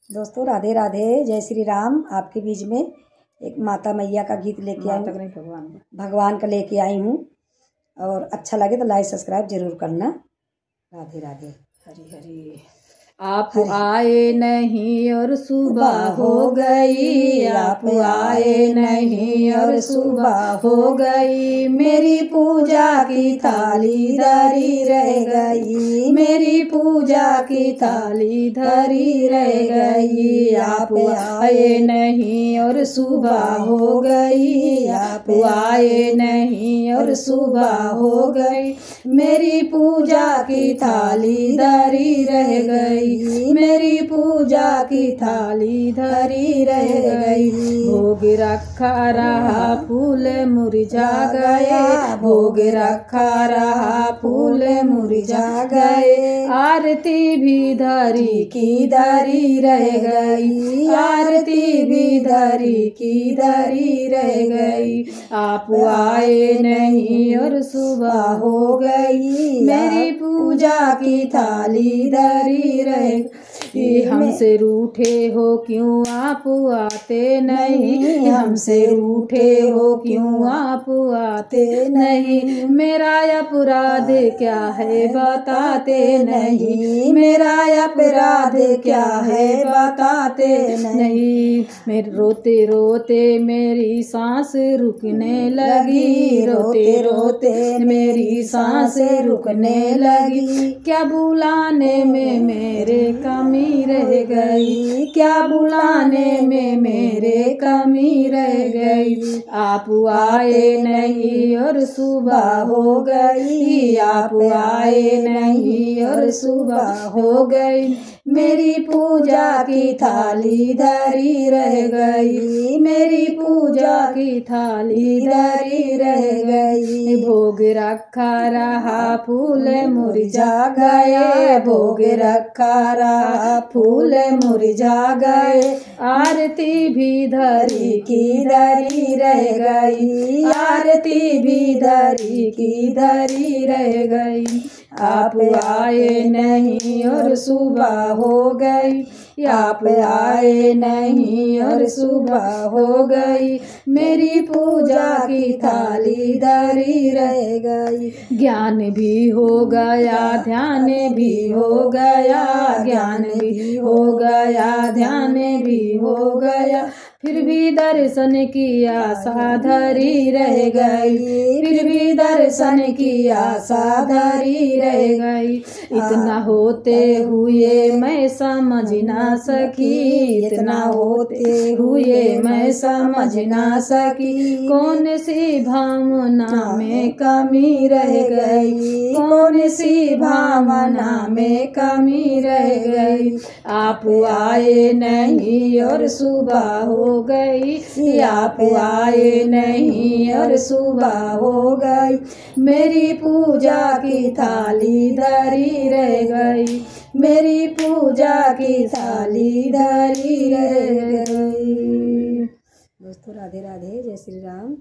दोस्तों राधे राधे, जय श्री राम। आपके बीच में एक माता मैया का गीत लेके आई हूँ, भगवान का लेके आई हूँ। और अच्छा लगे तो लाइक सब्सक्राइब जरूर करना। राधे राधे। हरी हरी। आप आए नहीं और सुबह हो गई, आप आए नहीं और सुबह हो गई, मेरी पूजा की थाली धरी रह गई, मेरी पूजा की थाली धरी रह गई। आप आए नहीं और सुबह हो गई, आप आए नहीं और सुबह हो गई, मेरी पूजा की थाली धरी रह गई, मेरी पूजा की थाली धरी रह गई। भोग रखा रहा फूल मुरझा गए, भोग रखा रहा फूल मुरझा गए, आरती भी धरी की धरी रह गई, आरती भी धरी की धरी रह गई। आप आए नहीं और सुबह हो गई, मेरी पूजा की थाली धरी रह। हमसे रूठे हो क्यों आप आते नहीं, हमसे रूठे हो क्यों आप आते नहीं, मेरा अपराध क्या है बताते नहीं, मेरा अपराध क्या है बताते नहीं। मेरे रोते रोते मेरी सांस रुकने लगी, रोते रोते मेरी सांस रुकने लगी, क्या बुलाने में मेरे कमी रह गई, क्या बुलाने में मेरे कमी रह गई। आप आए नहीं और सुबह हो गई, आप आए नहीं और सुबह हो गई, मेरी पूजा की थाली धरी रह गई, मेरी पूजा की थाली धरी रह गई। भोग रखा रहा फूल मुरझा गए, भोग रखा रहा फूल मुरझा गए, आरती भी धरी की धरी रह गई, आरती भी धरी की धरी रह गई। आप आए नहीं और सुबह हो गई, आप आए नहीं और सुबह हो गई, मेरी पूजा की थाली धरी रह गई। ज्ञान भी हो गया, ध्यान भी हो गया, ज्ञान भी हो गया, ध्यान भी हो गया, फिर भी दर्शन की आशा धरी रह गई, फिर भी दर्शन की आशा धरी रह गई। इतना होते हुए मैं समझ ना सकी, इतना होते हुए मैं समझ ना सकी, कौन सी भावना में कमी रह गई, कौन सी भावना में कमी रह गई। आप आए नहीं और सुबह हो गई, आप आए नहीं और सुबह हो गई, मेरी पूजा की थाली धरी रह गई, मेरी पूजा की थाली धरी रह गई। दोस्तों राधे राधे, जय श्री राम।